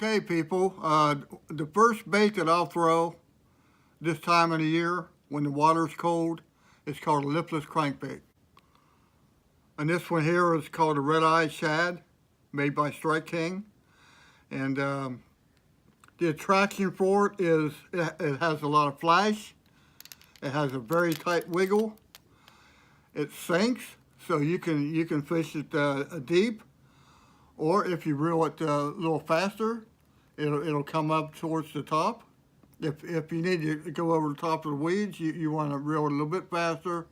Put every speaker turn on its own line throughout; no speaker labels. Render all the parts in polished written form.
Okay, people, the first bait that I'll throw this time of the year when the water's cold is called a lipless crankbait. And this one here is called a red-eye shad, made by Strike King. And the attraction for it is it has a lot of flash. It has a very tight wiggle. It sinks, so you can fish it deep. Or if you reel it a little faster, it'll come up towards the top. If you need to go over the top of the weeds, you want to reel it a little bit faster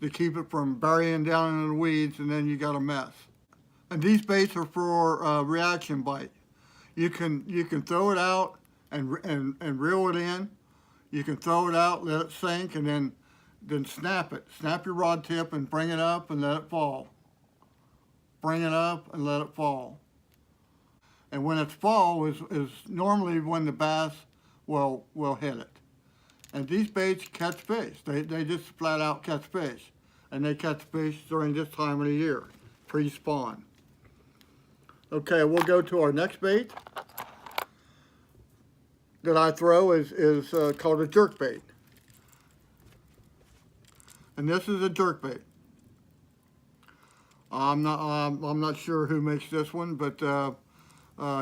to keep it from burying down into the weeds, and then you got a mess. And these baits are for reaction bite. You can throw it out and reel it in. You can throw it out, let it sink, and then snap it. Snap your rod tip and bring it up and let it fall. Bring it up and let it fall. And when it's fall is normally when the bass will hit it. And these baits catch fish. They just flat out catch fish. And they catch fish during this time of the year, pre-spawn. Okay, we'll go to our next bait that I throw is called a jerk bait. And this is a jerk bait. I'm not sure who makes this one, but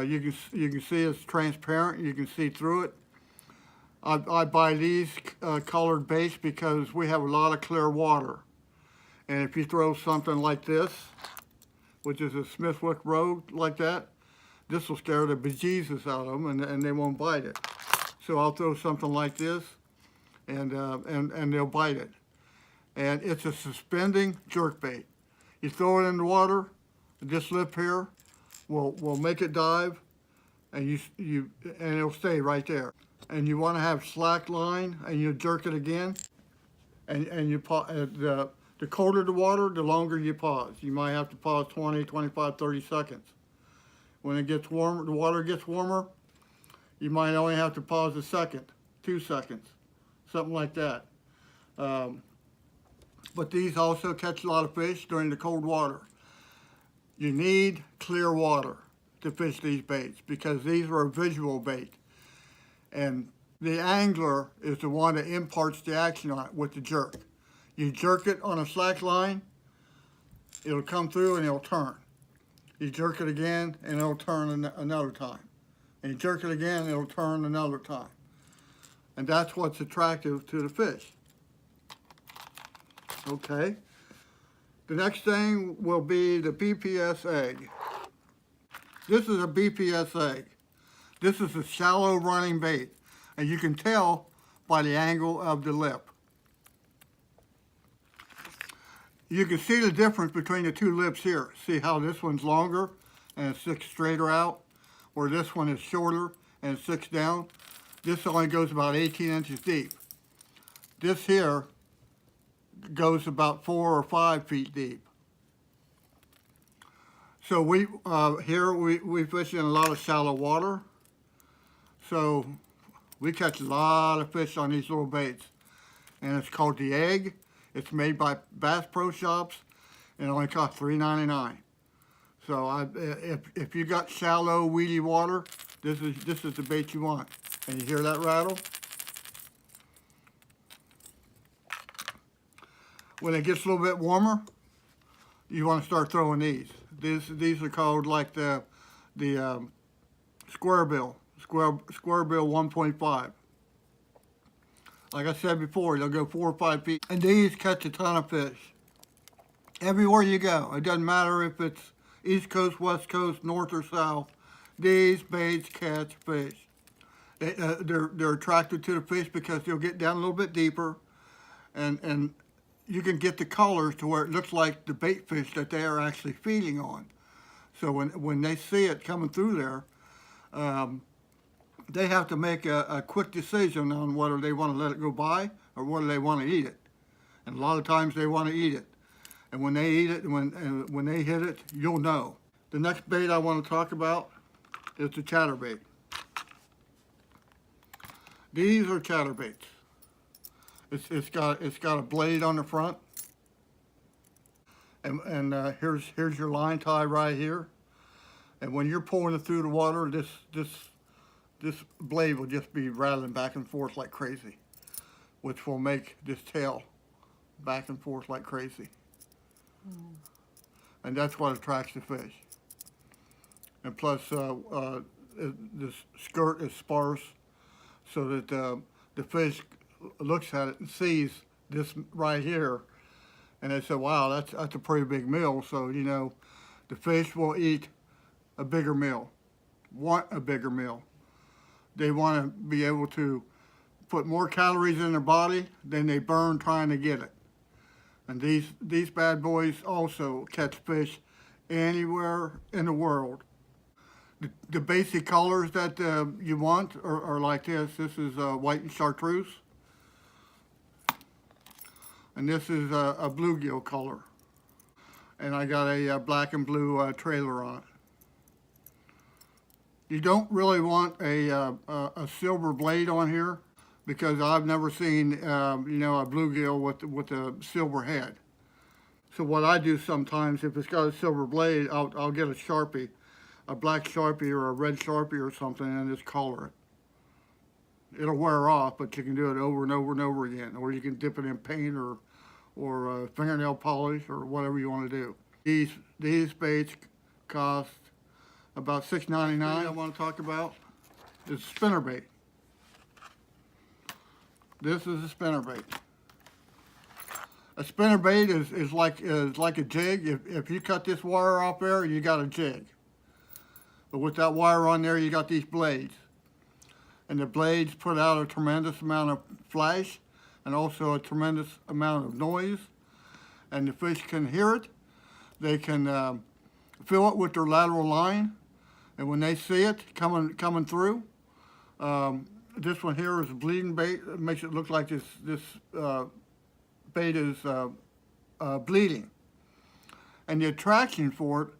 you can see it's transparent. You can see through it. I buy these colored baits because we have a lot of clear water, and if you throw something like this, which is a Smithwick Rogue like that, this will scare the bejesus out of them, and they won't bite it. So I'll throw something like this, and they'll bite it. And it's a suspending jerk bait. You throw it in the water, this lip here will make it dive, and it'll stay right there. And you want to have slack line, and you jerk it again, and the colder the water, the longer you pause. You might have to pause 20, 25, 30 seconds. When it gets warmer, the water gets warmer, you might only have to pause a second, 2 seconds, something like that. But these also catch a lot of fish during the cold water. You need clear water to fish these baits because these are a visual bait. And the angler is the one that imparts the action on it with the jerk. You jerk it on a slack line, it'll come through and it'll turn. You jerk it again and it'll turn another time. And you jerk it again and it'll turn another time. And that's what's attractive to the fish. Okay. The next thing will be the BPS egg. This is a BPS egg. This is a shallow running bait, and you can tell by the angle of the lip. You can see the difference between the two lips here. See how this one's longer and it sticks straighter out, where this one is shorter and it sticks down. This only goes about 18 inches deep. This here goes about 4 or 5 feet deep. So we fish in a lot of shallow water. So we catch a lot of fish on these little baits. And it's called the egg. It's made by Bass Pro Shops and it only costs $3.99. So if you got shallow, weedy water, this is the bait you want. And you hear that rattle? When it gets a little bit warmer, you want to start throwing these. These are called like the square bill 1.5. Like I said before, they'll go 4 or 5 feet, and these catch a ton of fish. Everywhere you go, it doesn't matter if it's East Coast, West Coast, North or South. These baits catch fish. They're attracted to the fish because they'll get down a little bit deeper, and you can get the colors to where it looks like the bait fish that they are actually feeding on. So when they see it coming through there, they have to make a quick decision on whether they want to let it go by or whether they want to eat it. And a lot of times they want to eat it. And when they eat it, and when they hit it, you'll know. The next bait I want to talk about is the chatterbait. These are chatterbaits. It's got a blade on the front, and here's your line tie right here. And when you're pulling it through the water, this blade will just be rattling back and forth like crazy, which will make this tail back and forth like crazy. And that's what attracts the fish. And plus, this skirt is sparse, so that the fish looks at it and sees this right here, and they say, wow, that's a pretty big meal. So, you know, the fish will eat a bigger meal, want a bigger meal. They want to be able to put more calories in their body than they burn trying to get it. And these bad boys also catch fish anywhere in the world. The basic colors that you want are like this. This is white and chartreuse. And this is a bluegill color. And I got a black and blue trailer on it. You don't really want a silver blade on here, because I've never seen you know, a bluegill with a silver head. So what I do sometimes, if it's got a silver blade, I'll get a Sharpie, a black Sharpie or a red Sharpie or something, and just color it. It'll wear off, but you can do it over and over and over again, or you can dip it in paint or fingernail polish or whatever you want to do. These baits cost about $6.99. I want to talk about is spinnerbait. This is a spinnerbait. A spinnerbait is like a jig. If you cut this wire off there, you got a jig. But with that wire on there, you got these blades. And the blades put out a tremendous amount of flash and also a tremendous amount of noise. And the fish can hear it. They can feel it with their lateral line. And when they see it coming through, this one here is a bleeding bait. It makes it look like this bait is bleeding. And the attraction for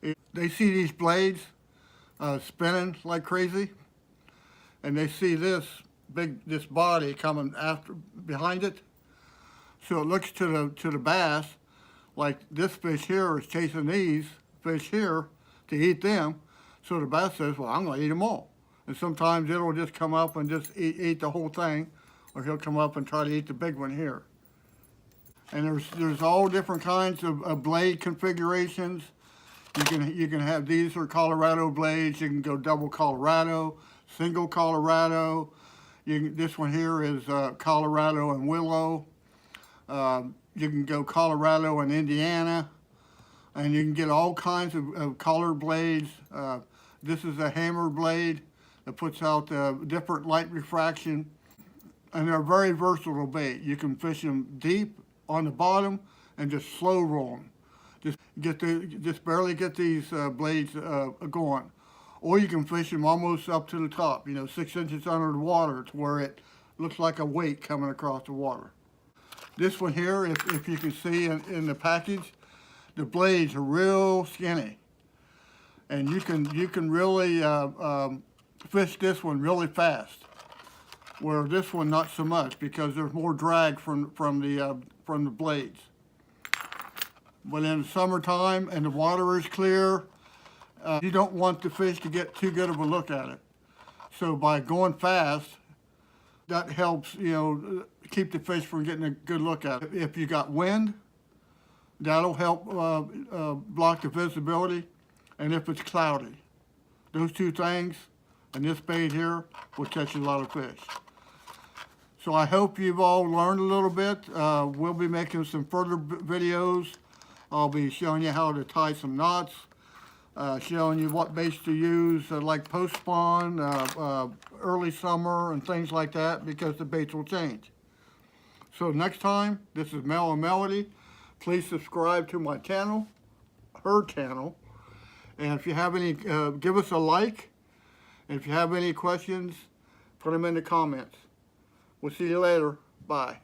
it, they see these blades spinning like crazy, and they see this body coming behind it. So it looks to the bass like this fish here is chasing these fish here to eat them. So the bass says, well, I'm going to eat them all. And sometimes it'll just come up and just eat the whole thing, or he'll come up and try to eat the big one here. And there's all different kinds of blade configurations. You can have, these are Colorado blades. You can go double Colorado, single Colorado. This one here is Colorado and willow. You can go Colorado and Indiana, and you can get all kinds of colored blades. This is a hammer blade that puts out different light refraction, and they're very versatile bait. You can fish them deep on the bottom and just slow roll them. Just barely get these blades going. Or you can fish them almost up to the top, you know, 6 inches under the water, to where it looks like a weight coming across the water. This one here, if you can see in the package, the blades are real skinny. And you can really fish this one really fast, where this one not so much, because there's more drag from the blades. But in the summertime and the water is clear, you don't want the fish to get too good of a look at it. So by going fast, that helps, you know, keep the fish from getting a good look at it. If you got wind, that'll help block the visibility. And if it's cloudy, those two things, and this bait here, will catch a lot of fish. So I hope you've all learned a little bit. We'll be making some further videos. I'll be showing you how to tie some knots, showing you what baits to use, like post-spawn, early summer, and things like that, because the baits will change. So next time, this is Mel and Melody. Please subscribe to my channel, her channel. And if you have any, give us a like. And if you have any questions, put them in the comments. We'll see you later. Bye.